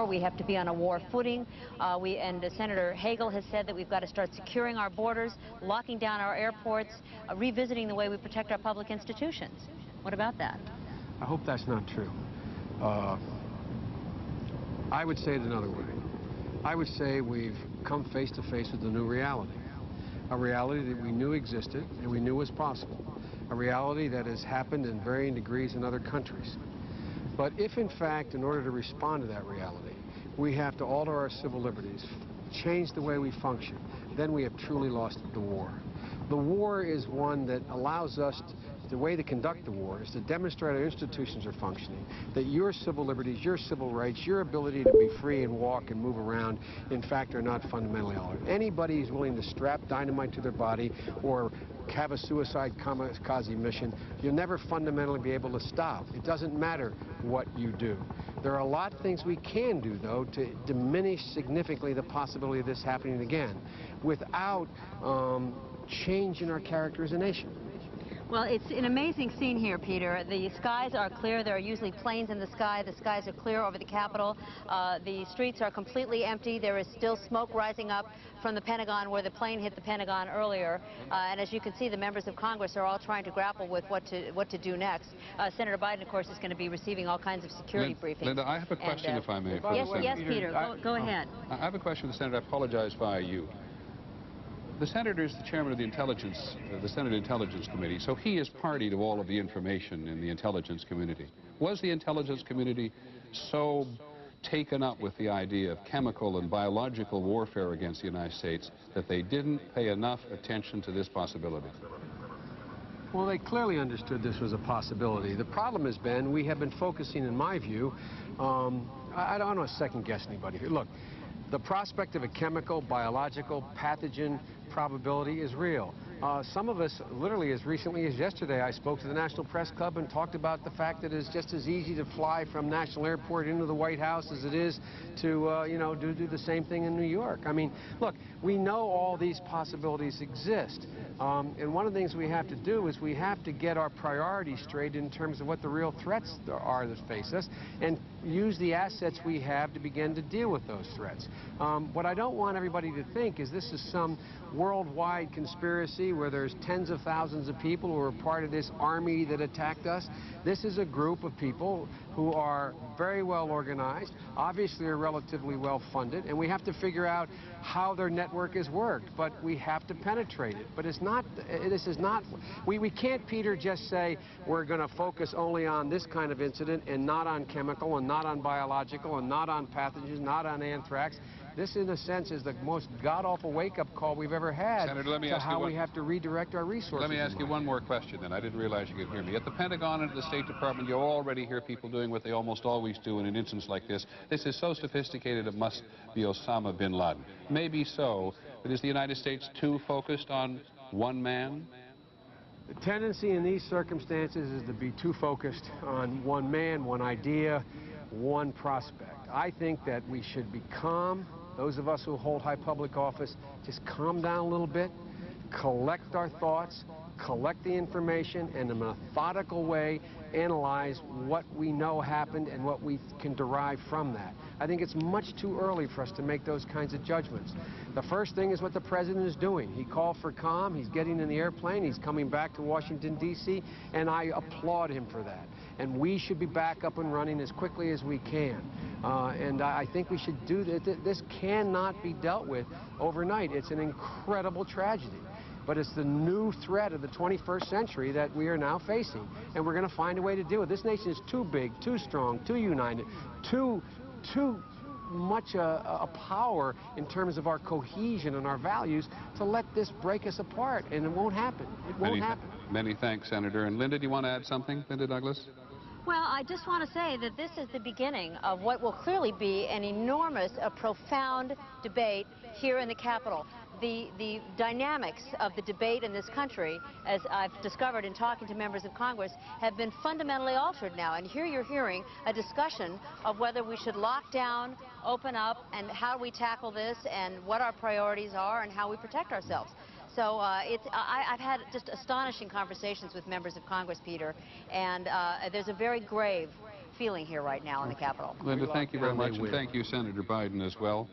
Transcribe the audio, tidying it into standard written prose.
We have to be on a war footing. Senator Hagel has said that we've got to start securing our borders, locking down our airports, revisiting the way we protect our public institutions. What about that? I hope that's not true. I would say it another way. I would say we've come face to face with a new reality. A reality that we knew existed and we knew was possible. A reality that has happened in varying degrees in other countries. But if, in fact, in order to respond to that reality, we have to alter our civil liberties, change the way we function, then we have truly lost the war. The war is one that allows us the way to conduct the war is to demonstrate our institutions are functioning, that your civil liberties, your civil rights, your ability to be free and walk and move around, in fact, are not fundamentally altered. Anybody who's willing to strap dynamite to their body or have a suicide kamikaze mission, you'll never fundamentally be able to stop. It doesn't matter what you do. There are a lot of things we can do, though, to diminish significantly the possibility of this happening again without changing our character as a nation. Well, it's an amazing scene here, Peter. The skies are clear. There are usually planes in the sky. The skies are clear over the Capitol. The streets are completely empty. There is still smoke rising up from the Pentagon where the plane hit the Pentagon earlier. And as you can see, the members of Congress are all trying to grapple with what to do next. Senator Biden, of course, is going to be receiving all kinds of security briefings. Linda, I have a question, if I may. Yes, Peter, go ahead. I have a question for the Senator. I apologize via you. The Senator is the chairman of the Senate Intelligence Committee, so he is party to all of the information in the intelligence community. Was the intelligence community so taken up with the idea of chemical and biological warfare against the United States that they didn't pay enough attention to this possibility? Well, they clearly understood this was a possibility. The problem has been we have been focusing, in my view, I don't want to second-guess anybody here. Look, the prospect of a chemical, biological, pathogen probability is real. Some of us, literally as recently as yesterday, I spoke to the National Press Club and talked about the fact that it's just as easy to fly from National Airport into the White House as it is to, do the same thing in New York. I mean, look, we know all these possibilities exist. And one of the things we have to do is we have to get our priorities straight in terms of what the real threats are that face us and use the assets we have to begin to deal with those threats. What I don't want everybody to think is this is some worldwide conspiracy where there's tens of thousands of people who are part of this army that attacked us. This is a group of people who are very well organized, obviously are relatively well funded, and we have to figure out how their network is worked, but we have to penetrate it. But we can't, Peter, just say we're going to focus only on this kind of incident and not on chemical and not on biological and not on pathogens, not on anthrax. This, in a sense, is the most god-awful wake-up call we've ever had to how we have to redirect our resources. Let me ask you one more question, then. I didn't realize you could hear me. At the Pentagon and at the State Department, you already hear people doing what they almost always do in an instance like this. This is so sophisticated it must be Osama bin Laden. Maybe so, but is the United States too focused on one man? The tendency in these circumstances is to be too focused on one man, one idea, one prospect. I think that we should be calm. Those of us who hold high public office, just calm down a little bit, collect our thoughts, collect the information, and in a methodical way analyze what we know happened and what we can derive from that. I think it's much too early for us to make those kinds of judgments. The first thing is what the president is doing. He called for calm. He's getting in the airplane. He's coming back to Washington, D.C., and I applaud him for that. And we should be back up and running as quickly as we can. And I think we should do that. This cannot be dealt with overnight. It's an incredible tragedy. But it's the new threat of the 21st century that we are now facing. And we're going to find a way to deal with it. This nation is too big, too strong, too united, too much a power in terms of our cohesion and our values to let this break us apart. And it won't happen. It won't happen. Many thanks, Senator. And Linda, do you want to add something? Linda Douglas? Well, I just want to say that this is the beginning of what will clearly be an enormous, profound debate here in the Capitol. The dynamics of the debate in this country, as I've discovered in talking to members of Congress, have been fundamentally altered now. And here you're hearing a discussion of whether we should lock down, open up, and how we tackle this, and what our priorities are, and how we protect ourselves. So I've had just astonishing conversations with members of Congress, Peter, and there's a very grave feeling here right now in the Capitol. Linda, thank you very And they much, and win. thank you, Senator Biden, as well.